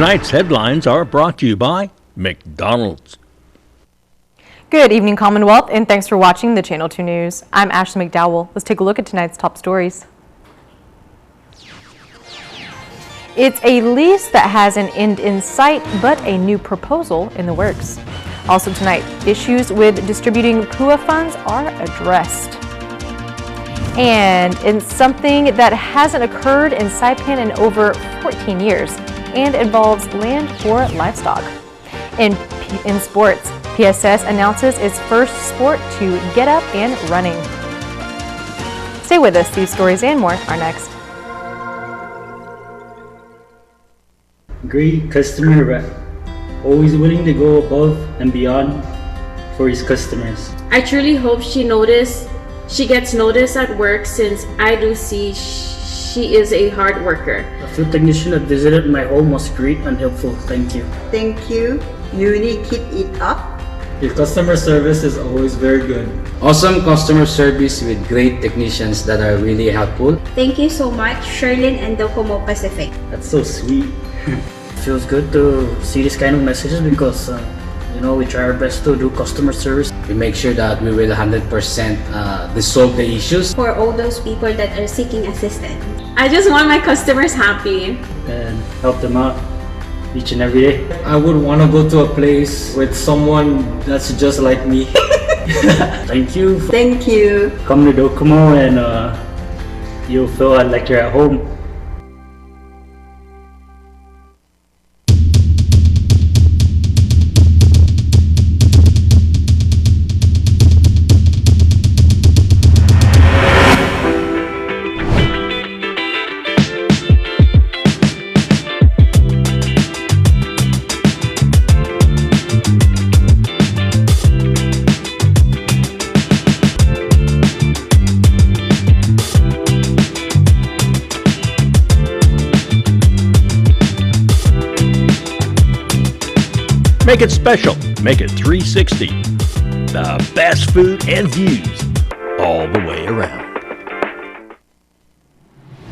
Tonight's headlines are brought to you by McDonald's. Good evening, Commonwealth, and thanks for watching the Channel 2 News. I'm Ashley McDowell. Let's take a look at tonight's top stories. It's a lease that has an end in sight, but a new proposal in the works. Also tonight, issues with distributing PUA funds are addressed. And in something that hasn't occurred in Saipan in over 14 years and involves land for livestock. In sports, PSS announces its first sport to get up and running. Stay with us. These stories and more are next. Great customer rep, always willing to go above and beyond for his customers. I truly hope she gets noticed at work, since I do see she is a hard worker. The field technician that visited my home was great and helpful. Thank you. Thank you. You really keep it up. Your customer service is always very good. Awesome customer service with great technicians that are really helpful. Thank you so much, Sherlyn and Docomo Pacific. That's so sweet. Feels good to see this kind of messages because we try our best to do customer service. We make sure that we will 100% resolve the issues. For all those people that are seeking assistance. I just want my customers happy and help them out each and every day. I would want to go to a place with someone that's just like me. Thank you. Thank you. Come to Docomo and you'll feel like you're at home. Make it special. Make it 360. The best food and views all the way around.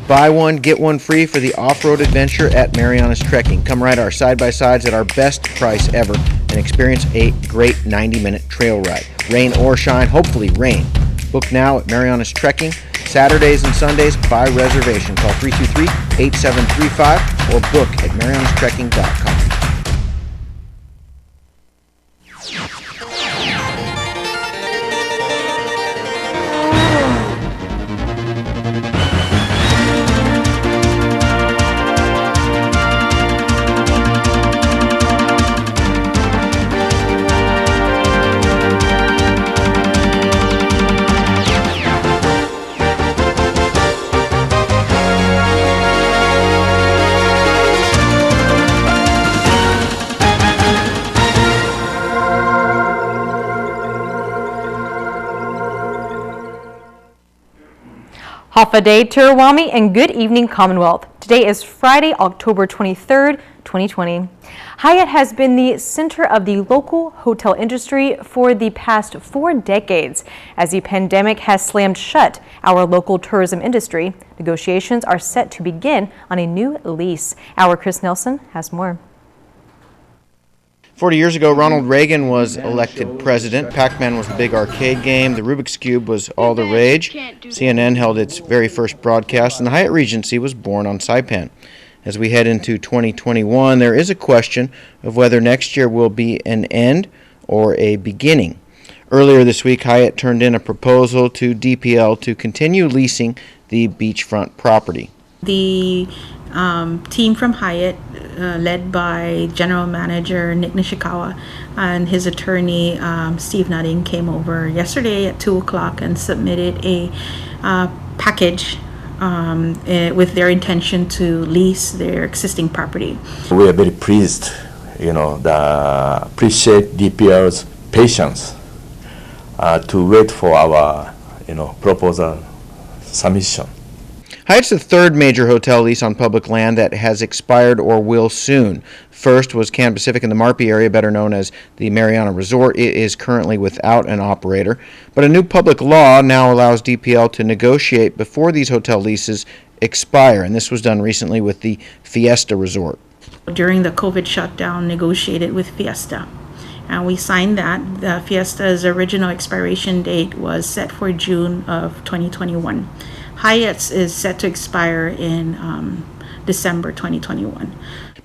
Buy one, get one free for the off-road adventure at Mariana's Trekking. Come ride our side-by-sides at our best price ever and experience a great 90-minute trail ride. Rain or shine, hopefully rain. Book now at Mariana's Trekking. Saturdays and Sundays by reservation. Call 323-8735 or book at marianastrekking.com. Hafa Day, Tirawami, and good evening, Commonwealth. Today is Friday, October 23rd, 2020. Hyatt has been the center of the local hotel industry for the past 4 decades. As the pandemic has slammed shut our local tourism industry, negotiations are set to begin on a new lease. Our Chris Nelson has more. 40 years ago, Ronald Reagan was elected president. Pac-Man was the big arcade game. The Rubik's Cube was all the rage. CNN held its very first broadcast, and the Hyatt Regency was born on Saipan. As we head into 2021, there is a question of whether next year will be an end or a beginning. Earlier this week, Hyatt turned in a proposal to DPL to continue leasing the beachfront property. The team from Hyatt, led by General Manager Nick Nishikawa and his attorney Steve Nutting, came over yesterday at 2 o'clock and submitted a package with their intention to lease their existing property. We are very pleased, appreciate DPL's patience to wait for our, proposal submission. Hyatt's the third major hotel lease on public land that has expired or will soon. First was Can Pacific in the Marpi area, better known as the Mariana Resort. It is currently without an operator, but a new public law now allows DPL to negotiate before these hotel leases expire, and this was done recently with the Fiesta Resort. During the COVID shutdown, negotiated with Fiesta. And we signed that. The Fiesta's original expiration date was set for June of 2021. Hyatt's is set to expire in December 2021.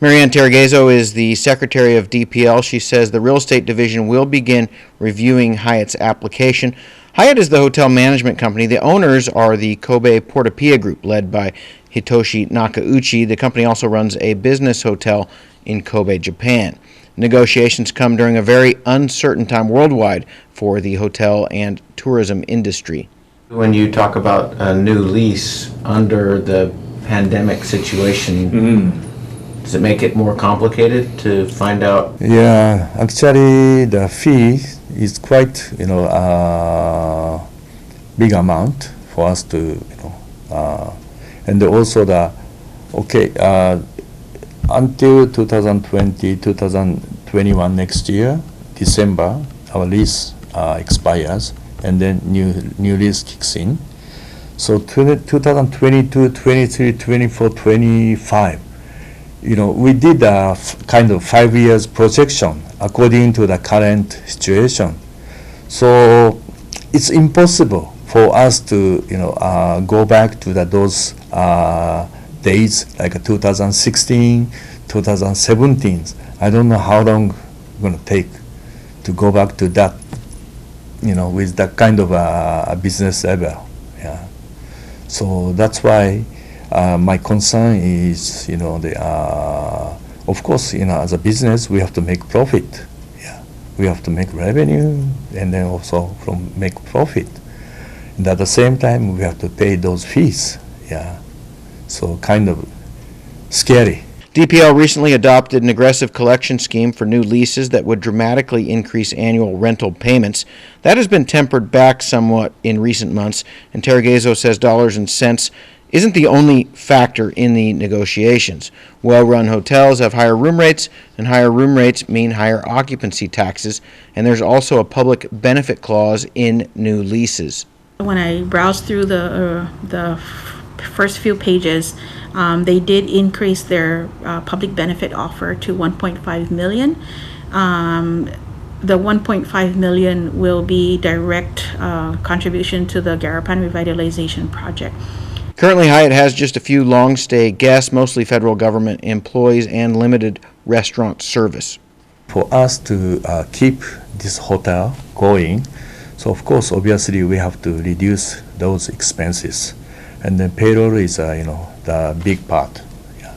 Marianne Terragezo is the secretary of DPL. She says the real estate division will begin reviewing Hyatt's application. Hyatt is the hotel management company. The owners are the Kobe Portapia Group, led by Hitoshi Nakauchi. The company also runs a business hotel in Kobe, Japan. Negotiations come during a very uncertain time worldwide for the hotel and tourism industry. When you talk about a new lease under the pandemic situation, does it make it more complicated to find out? Yeah, actually the fee is quite, big amount for us to, and also until 2020, 2021 next year, December, our lease expires, and then new lease kicks in. So 2022, 23, 24, 25, we did a kind of 5 years projection according to the current situation. So it's impossible for us to, go back to those days like 2016, 2017. I don't know how long it's going to take to go back to that, with that kind of a business level. Yeah. So that's why my concern is, of course, as a business, we have to make profit. Yeah. We have to make revenue and then also make profit. And at the same time, we have to pay those fees. Yeah. So kind of scary. DPL recently adopted an aggressive collection scheme for new leases that would dramatically increase annual rental payments. That has been tempered back somewhat in recent months, and Terragezo says dollars and cents isn't the only factor in the negotiations. Well-run hotels have higher room rates, and higher room rates mean higher occupancy taxes, and there's also a public benefit clause in new leases. When I browsed through the first few pages, they did increase their public benefit offer to 1.5 million. The 1.5 million will be direct contribution to the Garapan Revitalization Project. Currently, Hyatt has just a few long-stay guests, mostly federal government employees, and limited restaurant service. For us to keep this hotel going, so of course, obviously, we have to reduce those expenses. And then payroll is, the big part. Yeah.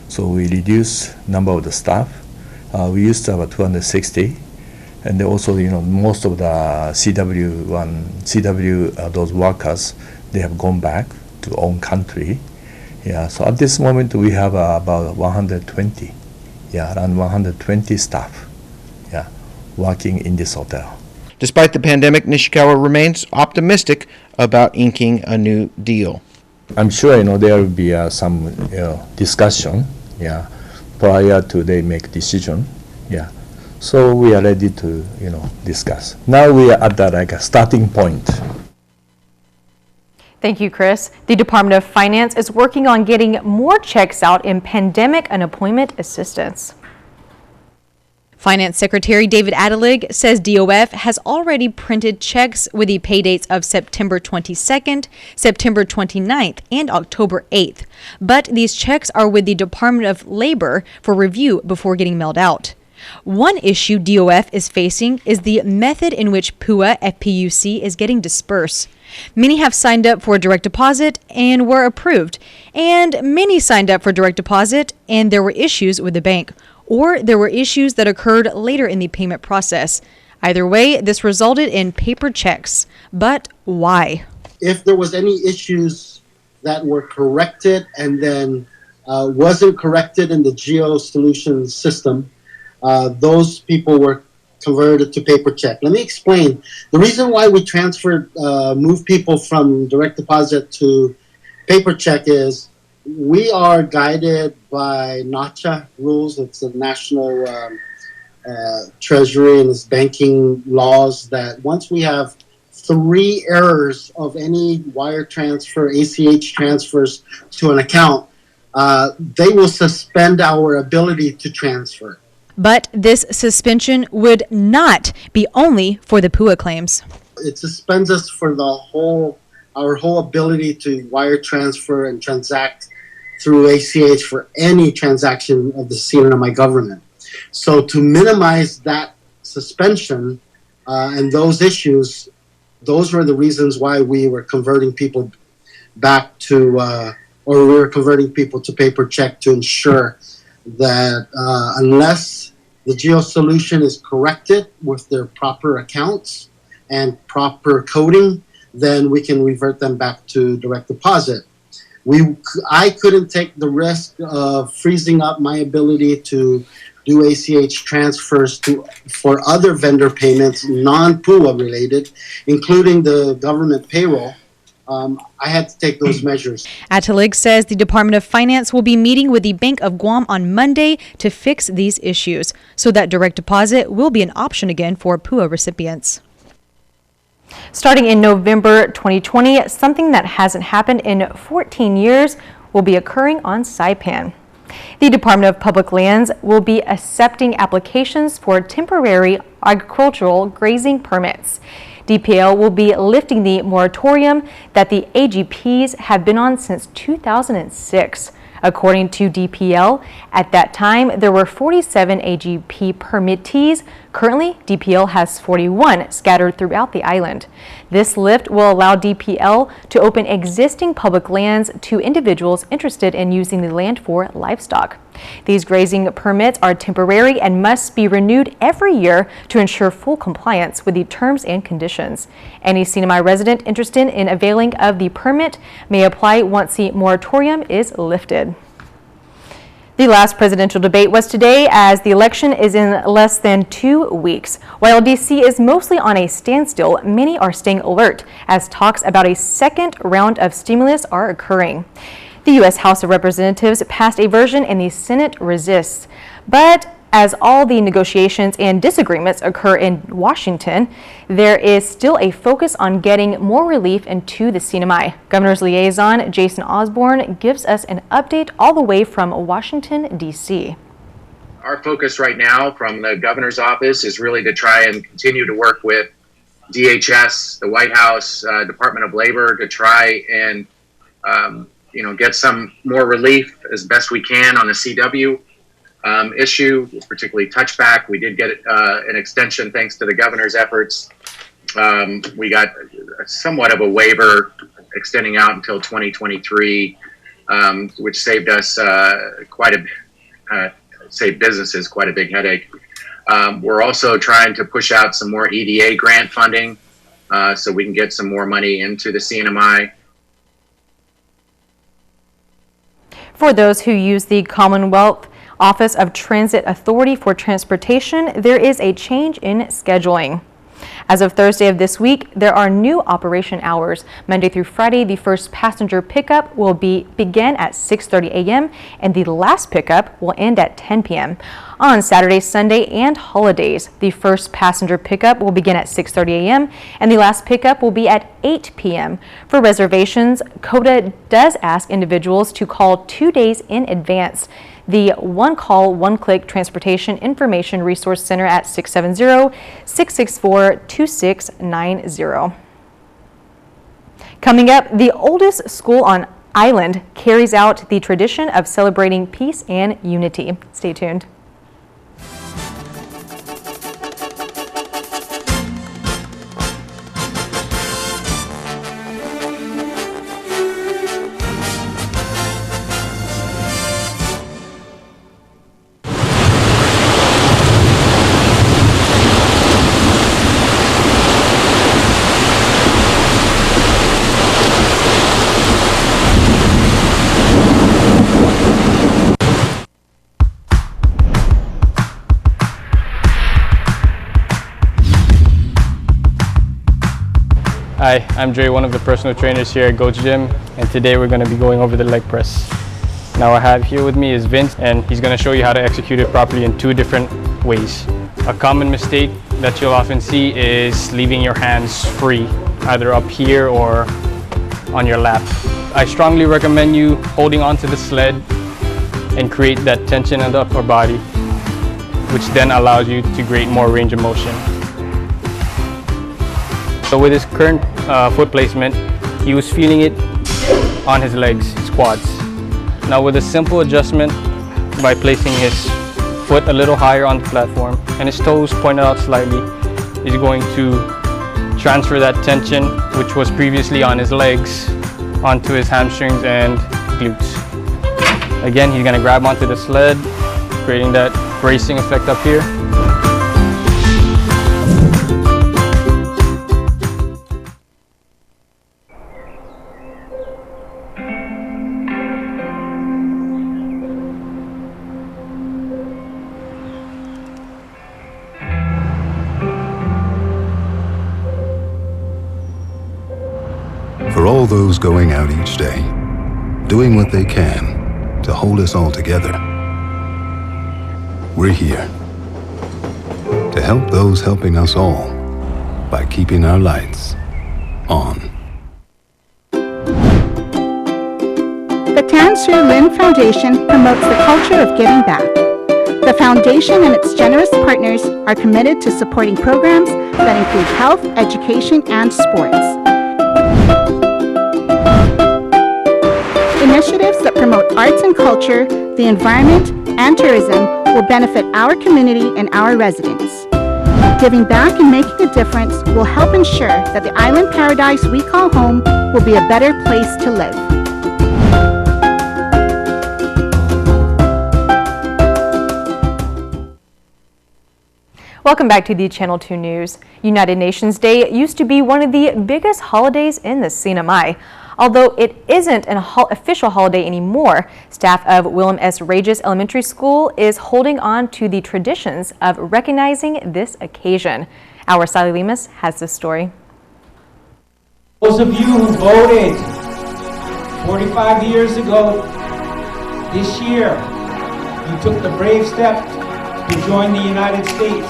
So we reduce number of the staff. We used to have 260, and then also, most of the CW, those workers, they have gone back to own country. Yeah. So at this moment, we have about 120. Yeah, around 120 staff. Yeah, working in this hotel. Despite the pandemic, Nishikawa remains optimistic about inking a new deal. I'm sure there will be some discussion, prior to they make decision, So we are ready to discuss. Now we are at the a starting point. Thank you, Chris. The Department of Finance is working on getting more checks out in pandemic unemployment assistance. Finance Secretary David Adelig says DOF has already printed checks with the pay dates of September 22nd, September 29th, and October 8th. But these checks are with the Department of Labor for review before getting mailed out. One issue DOF is facing is the method in which PUA FPUC is getting dispersed. Many have signed up for direct deposit and were approved, and many signed up for direct deposit and there were issues with the bank, or there were issues that occurred later in the payment process. Either way, this resulted in paper checks. But why? If there was any issues that were corrected and then wasn't corrected in the Geo Solutions system, those people were converted to paper check. Let me explain. The reason why we move people from direct deposit to paper check is we are guided by NACHA rules. It's the National Treasury and its banking laws that once we have 3 errors of any wire transfer, ACH transfers to an account, they will suspend our ability to transfer. But this suspension would not be only for the PUA claims. It suspends us for our whole ability to wire transfer and transact through ACH for any transaction of the CNMI government. So to minimize that suspension and those issues, those were the reasons why we were converting people back to, or we were converting people to paper check to ensure that unless the Geo solution is corrected with their proper accounts and proper coding, then we can revert them back to direct deposit. I couldn't take the risk of freezing up my ability to do ACH transfers for other vendor payments, non-PUA related, including the government payroll. I had to take those measures. Atalig says the Department of Finance will be meeting with the Bank of Guam on Monday to fix these issues so that direct deposit will be an option again for PUA recipients. Starting in November 2020, something that hasn't happened in 14 years will be occurring on Saipan. The Department of Public Lands will be accepting applications for temporary agricultural grazing permits. DPL will be lifting the moratorium that the AGPs have been on since 2006. According to DPL, at that time, there were 47 AGP permittees. Currently, DPL has 41 scattered throughout the island. This lift will allow DPL to open existing public lands to individuals interested in using the land for livestock. These grazing permits are temporary and must be renewed every year to ensure full compliance with the terms and conditions. Any CNMI resident interested in availing of the permit may apply once the moratorium is lifted. The last presidential debate was today, as the election is in less than 2 weeks. While D.C. is mostly on a standstill, many are staying alert as talks about a second round of stimulus are occurring. The U.S. House of Representatives passed a version and the Senate resists. But as all the negotiations and disagreements occur in Washington, there is still a focus on getting more relief into the CNMI. Governor's liaison Jason Osborne gives us an update all the way from Washington, D.C. Our focus right now from the governor's office is really to try and continue to work with DHS, the White House, Department of Labor to try and get some more relief as best we can on the CW issue, particularly touchback. We did get an extension thanks to the governor's efforts. We got somewhat of a waiver extending out until 2023, which saved us saved businesses quite a big headache. We're also trying to push out some more EDA grant funding so we can get some more money into the CNMI. For those who use the Commonwealth Office of Transit Authority for Transportation, there is a change in scheduling. As of Thursday of this week, there are new operation hours. Monday through Friday, the first passenger pickup will begin at 6:30 a.m. and the last pickup will end at 10 p.m. On Saturday, Sunday, and holidays, the first passenger pickup will begin at 6:30 a.m. and the last pickup will be at 8 p.m. For reservations, COTA does ask individuals to call 2 days in advance. The One Call, One Click Transportation Information Resource Center at 670-664-2690. Coming up, the oldest school on island carries out the tradition of celebrating peace and unity. Stay tuned. Hi, I'm Dre, one of the personal trainers here at Goat's Gym, and today we're going to be going over the leg press. Now I have here with me is Vince, and he's going to show you how to execute it properly in 2 different ways. A common mistake that you'll often see is leaving your hands free, either up here or on your lap. I strongly recommend you holding onto the sled and create that tension in the upper body, which then allows you to create more range of motion. So with his current foot placement, he was feeling it on his legs, his quads. Now with a simple adjustment by placing his foot a little higher on the platform and his toes pointed out slightly, he's going to transfer that tension, which was previously on his legs, onto his hamstrings and glutes. Again, he's going to grab onto the sled, creating that bracing effect up here. For all those going out each day, doing what they can to hold us all together, we're here to help those helping us all by keeping our lights on. The Tan Sri Lin Foundation promotes the culture of giving back. The foundation and its generous partners are committed to supporting programs that include health, education, and sports. Initiatives that promote arts and culture, the environment, and tourism will benefit our community and our residents. Giving back and making a difference will help ensure that the island paradise we call home will be a better place to live. Welcome back to the Channel 2 News. United Nations Day used to be one of the biggest holidays in the CNMI. Although it isn't an official holiday anymore, staff of William S. Regis Elementary School is holding on to the traditions of recognizing this occasion. Our Sally Lemus has this story. Those of you who voted 45 years ago, this year, you took the brave step to join the United States.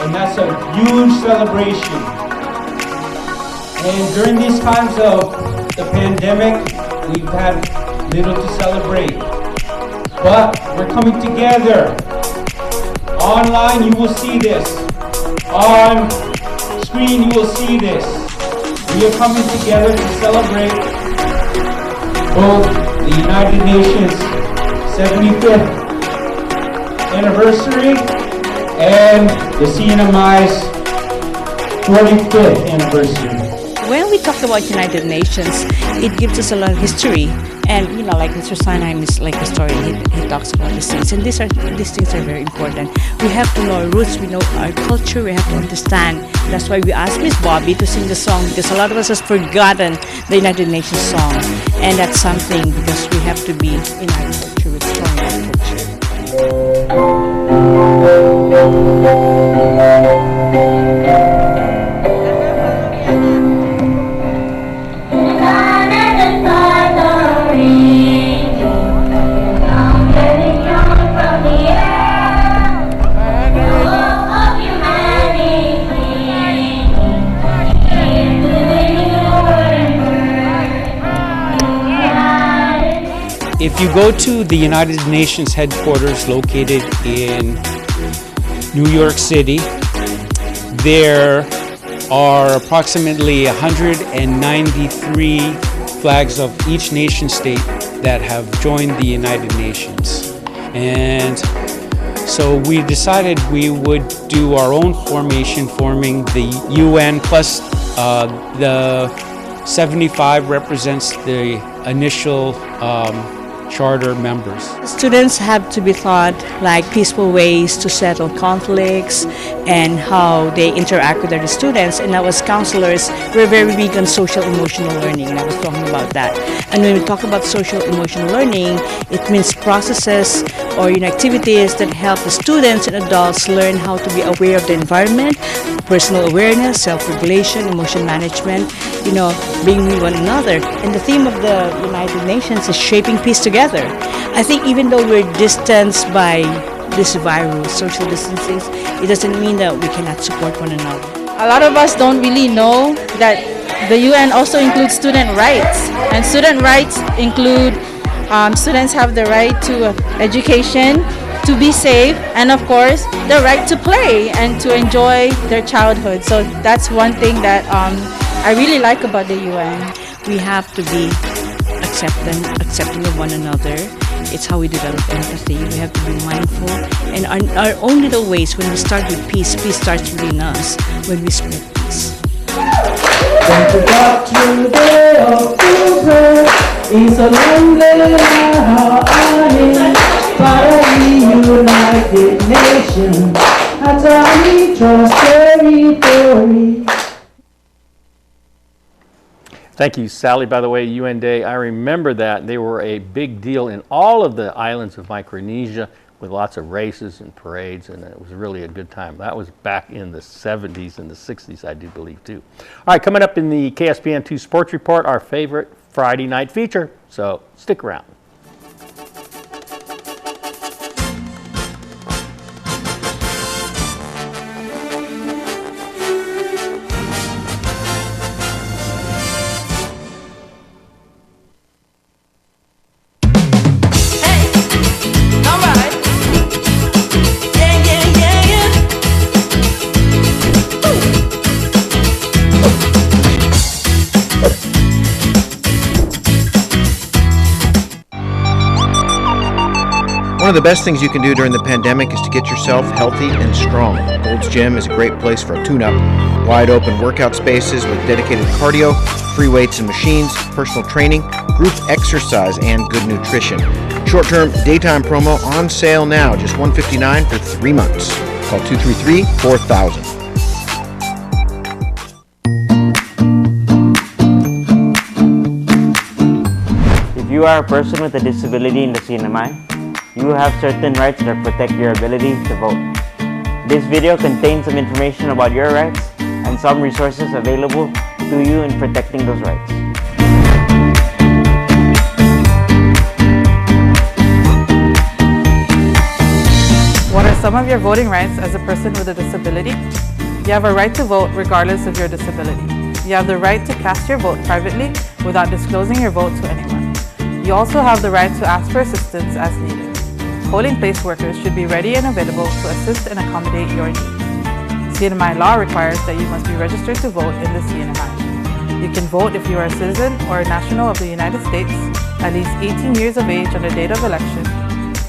And that's a huge celebration. And during these times of the pandemic, we've had little to celebrate. But we're coming together. Online, you will see this. On screen, you will see this. We are coming together to celebrate both the United Nations 75th anniversary and the CNMI's 45th anniversary. When we talk about United Nations, it gives us a lot of history. And you know, like Mr. Saipan is like a historian, he talks about these things. And these things are very important. We have to know our roots, we know our culture, we have to understand. That's why we asked Miss Bobby to sing the song, because a lot of us has forgotten the United Nations song. And that's something, because we have to be in our culture, with strong culture. If you go to the United Nations headquarters located in New York City, there are approximately 193 flags of each nation state that have joined the United Nations. And so we decided we would do our own formation, forming the UN plus the 75 represents the initial charter members. Students have to be taught like peaceful ways to settle conflicts and how they interact with other students. And now as counselors, we're very big on social emotional learning, and I was talking about that. And when we talk about social emotional learning, it means processes or activities that help the students and adults learn how to be aware of the environment, personal awareness, self-regulation, emotion management, being with one another. And the theme of the United Nations is shaping peace together. I think even though we're distanced by this virus, social distancing, it doesn't mean that we cannot support one another. A lot of us don't really know that the UN also includes student rights, and student rights include Students have the right to education, to be safe, and of course, the right to play and to enjoy their childhood. So that's one thing that I really like about the UN. We have to be accepting of one another. It's how we develop empathy. We have to be mindful. And our own little ways, when we start with peace, peace starts within us when we spread peace. It's a long para United Nations, Atari Trust Territory. Thank you, Sally. By the way, UN Day, I remember that. They were a big deal in all of the islands of Micronesia with lots of races and parades, and it was really a good time. That was back in the 70s and the 60s, I do believe, too. All right, coming up in the KSPN2 Sports Report, our favorite Friday night feature, so stick around. One of the best things you can do during the pandemic is to get yourself healthy and strong. Gold's Gym is a great place for a tune-up. Wide open workout spaces with dedicated cardio, free weights and machines, personal training, group exercise, and good nutrition. Short-term daytime promo on sale now, just $159 for 3 months. Call 233-4000. If you are a person with a disability in the CNMI, you have certain rights that protect your ability to vote. This video contains some information about your rights and some resources available to you in protecting those rights. What are some of your voting rights as a person with a disability? You have a right to vote regardless of your disability. You have the right to cast your vote privately without disclosing your vote to anyone. You also have the right to ask for assistance as needed. Polling place workers should be ready and available to assist and accommodate your needs. CNMI law requires that you must be registered to vote in the CNMI. You can vote if you are a citizen or a national of the United States, at least 18 years of age on the date of election,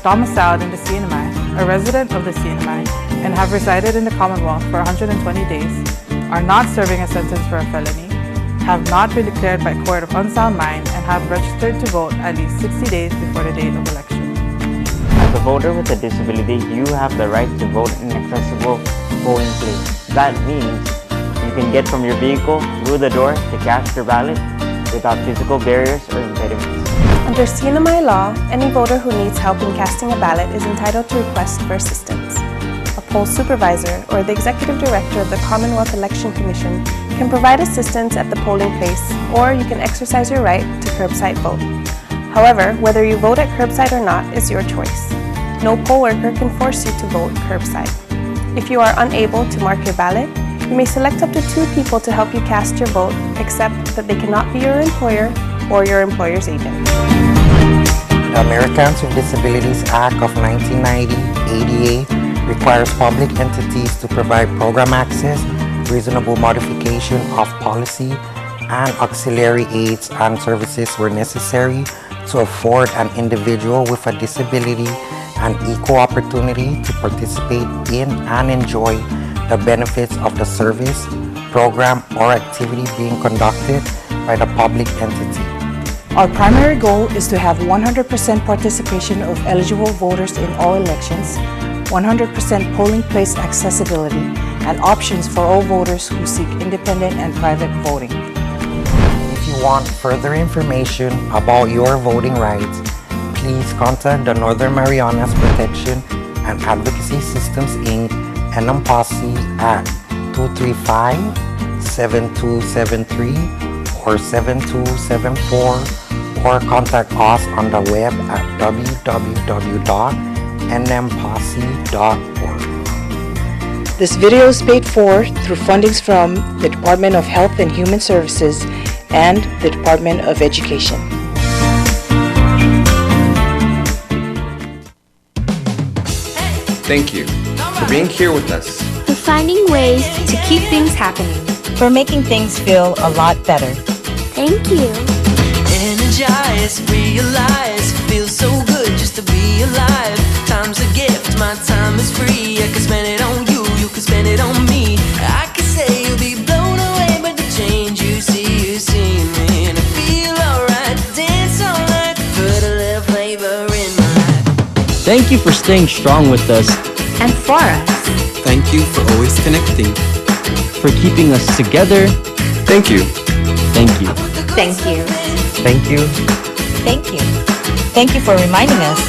domiciled in the CNMI, a resident of the CNMI, and have resided in the Commonwealth for 120 days, are not serving a sentence for a felony, have not been declared by court of unsound mind, and have registered to vote at least 60 days before the date of election. As a voter with a disability, you have the right to vote in an accessible polling place. That means you can get from your vehicle through the door to cast your ballot without physical barriers or impediments. Under CNMI law, any voter who needs help in casting a ballot is entitled to request for assistance. A poll supervisor or the executive director of the Commonwealth Election Commission can provide assistance at the polling place, or you can exercise your right to curbside vote. However, whether you vote at curbside or not is your choice. No poll worker can force you to vote curbside. If you are unable to mark your ballot, you may select up to 2 people to help you cast your vote, except that they cannot be your employer or your employer's agent. The Americans with Disabilities Act of 1990, ADA, requires public entities to provide program access, reasonable modification of policy, and auxiliary aids and services where necessary to afford an individual with a disability an equal opportunity to participate in and enjoy the benefits of the service, program, or activity being conducted by the public entity. Our primary goal is to have 100% participation of eligible voters in all elections, 100% polling place accessibility, and options for all voters who seek independent and private voting. If you want further information about your voting rights, please contact the Northern Marianas Protection and Advocacy Systems Inc. NMPOSSE at 235-7273 or 7274, or contact us on the web at www.nmposse.org. This video is paid for through fundings from the Department of Health and Human Services and the Department of Education. Thank you for being here with us. For finding ways to keep things happening. For making things feel a lot better. Thank you. Energize, realize, feels so good just to be alive. Time's a gift, my time is free. I can spend it on you, you can spend it on me. I can say you'll be blown away by the change you see me. And I feel alright, dance all night, put a little flavor in my life. Thank you for staying strong with us. And for us. Thank you for always connecting. For keeping us together. Thank you. Thank you. Thank you. Thank you. Thank you. Thank you for reminding us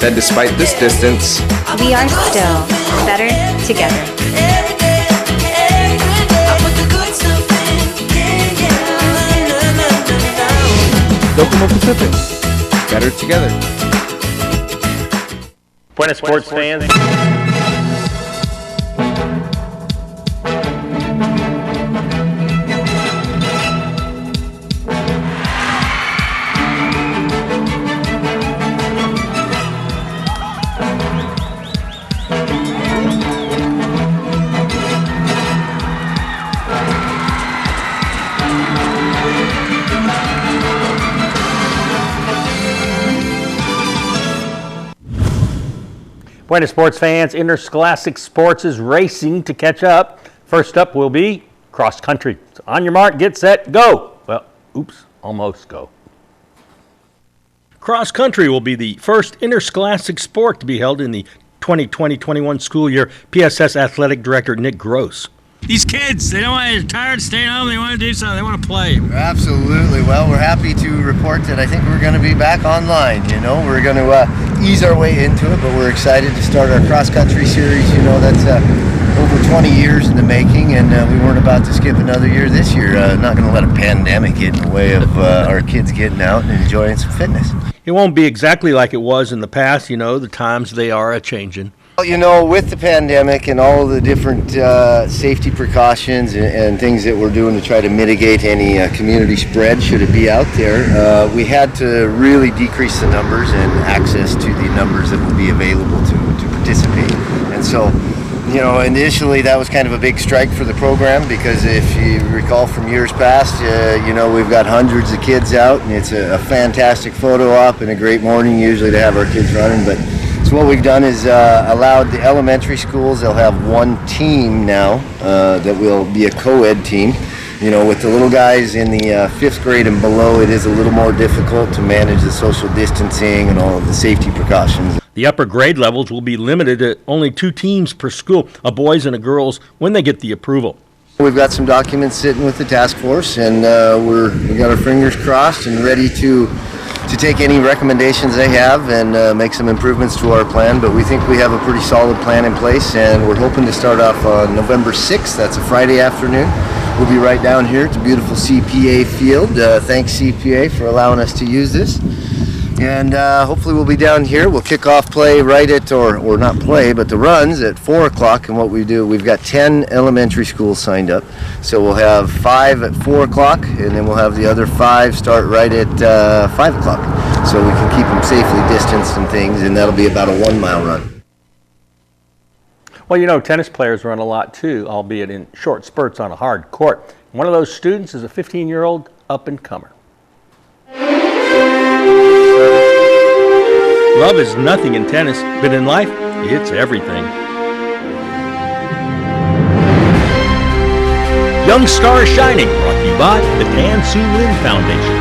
that despite this distance, we are still better together. Docomo Pacific, better together. Buenas sports fans. Buenas sports fans, interscholastic sports is racing to catch up. First up will be cross country. So on your mark, get set, go. Well, oops, almost go. Cross country will be the first interscholastic sport to be held in the 2020-21 school year. PSS Athletic Director Nick Gross. These kids, they don't want to, they're tired of staying home, they want to do something, they want to play. Absolutely. Well, we're happy to report that I think we're going to be back online. You know, we're going to ease our way into it, but we're excited to start our cross-country series. You know, that's over 20 years in the making, and we weren't about to skip another year this year. Not going to let a pandemic get in the way of our kids getting out and enjoying some fitness. It won't be exactly like it was in the past, you know, the times they are a-changing. Well, you know, with the pandemic and all of the different safety precautions and things that we're doing to try to mitigate any community spread should it be out there, we had to really decrease the numbers and access to the numbers that will be available to participate. And so, you know, initially that was kind of a big strike for the program because if you recall from years past, you know, we've got hundreds of kids out and it's a fantastic photo op and a great morning usually to have our kids running. But so what we've done is allowed the elementary schools, they'll have one team now that will be a co-ed team. You know, with the little guys in the 5th grade and below, it is a little more difficult to manage the social distancing and all of the safety precautions. The upper grade levels will be limited to only 2 teams per school, a boys and a girls, when they get the approval. We've got some documents sitting with the task force, and we got our fingers crossed and ready to take any recommendations they have and make some improvements to our plan. But we think we have a pretty solid plan in place, and we're hoping to start off on November 6th. That's a Friday afternoon. We'll be right down here at the beautiful CPA field. Thanks CPA for allowing us to use this. And hopefully we'll be down here. We'll kick off play right at, or not play, but the runs at 4 o'clock. And what we do, we've got 10 elementary schools signed up. So we'll have 5 at 4 o'clock, and then we'll have the other 5 start right at 5 o'clock. So we can keep them safely distanced and things, and that'll be about a 1-mile run. Well, you know, tennis players run a lot too, albeit in short spurts on a hard court. One of those students is a 15-year-old up-and-comer. Love is nothing in tennis, but in life, it's everything. Young Star Shining, brought to you by the Tan Su Lin Foundation.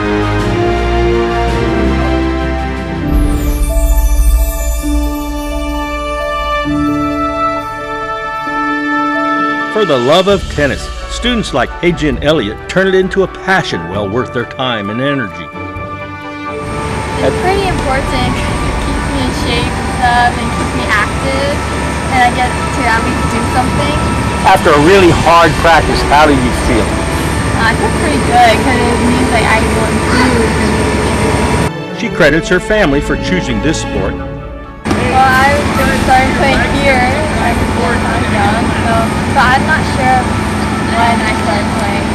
For the love of tennis, students like Hadrian Elliott turn it into a passion well worth their time and energy. It's pretty important. Keeps me in shape and stuff and keeps me active, and I get to at least do something. After a really hard practice, how do you feel? I feel pretty good because it means like I will improve. She credits her family for choosing this sport. Well, I started playing here like before I was young, so I'm not sure when I started playing.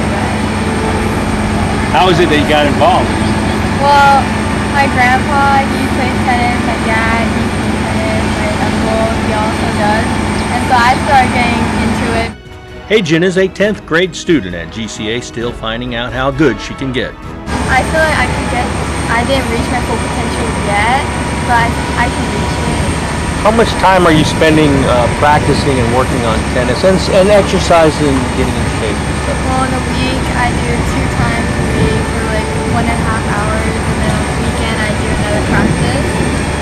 How is it that you got involved? Well, my grandpa, he plays tennis, my dad, he plays tennis, my uncle, he also also does. And so I started getting into it. Hey, Jen is a 10th grade student at GCA, still finding out how good she can get. I feel like I didn't reach my full potential yet, but I can reach it. How much time are you spending practicing and working on tennis and exercising, getting in shape and stuff? Well, in a week, I do 2 times a week for like 1.5 hours, and then on the weekend, I do another practice.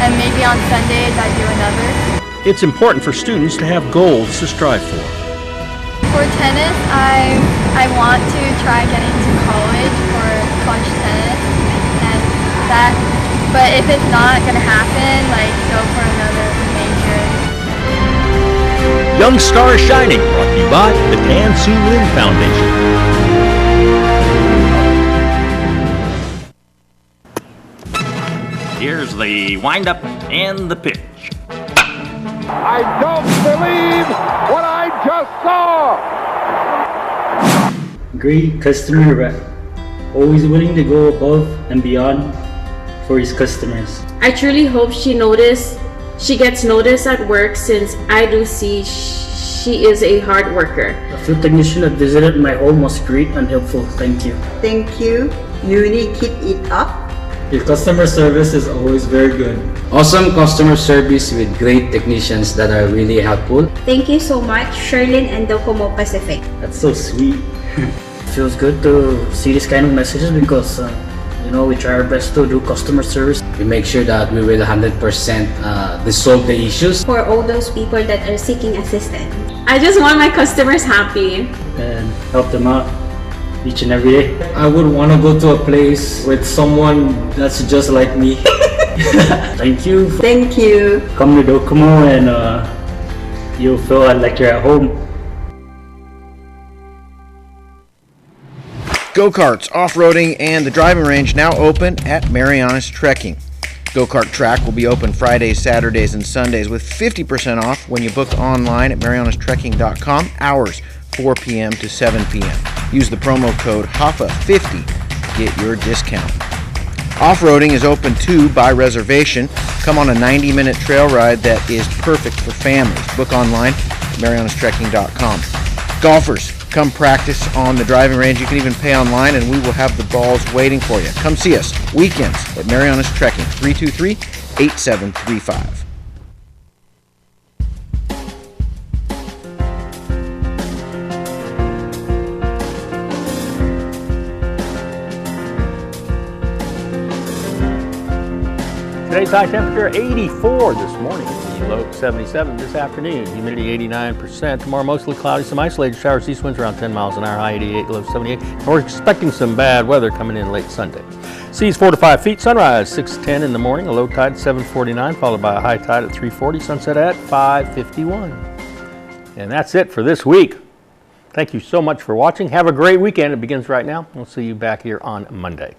And maybe on Sundays, I do another. It's important for students to have goals to strive for. For tennis, I want to try getting to college for college tennis, and that. But if it's not gonna happen, like go for another major. Young Star Shining, brought to you by the Tan Su Lin Foundation. Here's the windup and the pitch. I don't believe what I just saw! Great customer rep, always willing to go above and beyond for his customers. I truly hope she gets noticed at work, since I do see she is a hard worker. The field technician that visited my home was great and helpful. Thank you. Thank you. Uni, keep it up. Your customer service is always very good. Awesome customer service with great technicians that are really helpful. Thank you so much, Sherlyn and Docomo Pacific. That's so sweet. Feels good to see this kind of messages because we try our best to do customer service. We make sure that we will 100% resolve the issues. For all those people that are seeking assistance, I just want my customers happy and help them out each and every day. I would want to go to a place with someone that's just like me. Thank you. Thank you. Come to Docomo and you'll feel like you're at home. Go-karts, off-roading, and the driving range now open at Marianas Trekking. Go-kart track will be open Fridays, Saturdays, and Sundays with 50% off when you book online at marianastrekking.com, hours 4 p.m. to 7 p.m. Use the promo code HAFA50 to get your discount. Off-roading is open too by reservation. Come on a 90-minute trail ride that is perfect for families. Book online at marianastrekking.com. Golfers, come practice on the driving range. You can even pay online and we will have the balls waiting for you. Come see us weekends at Marianas Trekking, 323-8735. Today's high temperature 84 this morning. The low 77 this afternoon. Humidity 89%. Tomorrow mostly cloudy. Some isolated showers. East winds around 10 miles an hour. High 88, low 78. And we're expecting some bad weather coming in late Sunday. Seas 4 to 5 feet. Sunrise 6:10 in the morning. A low tide 7:49, followed by a high tide at 3:40. Sunset at 5:51. And that's it for this week. Thank you so much for watching. Have a great weekend. It begins right now. We'll see you back here on Monday.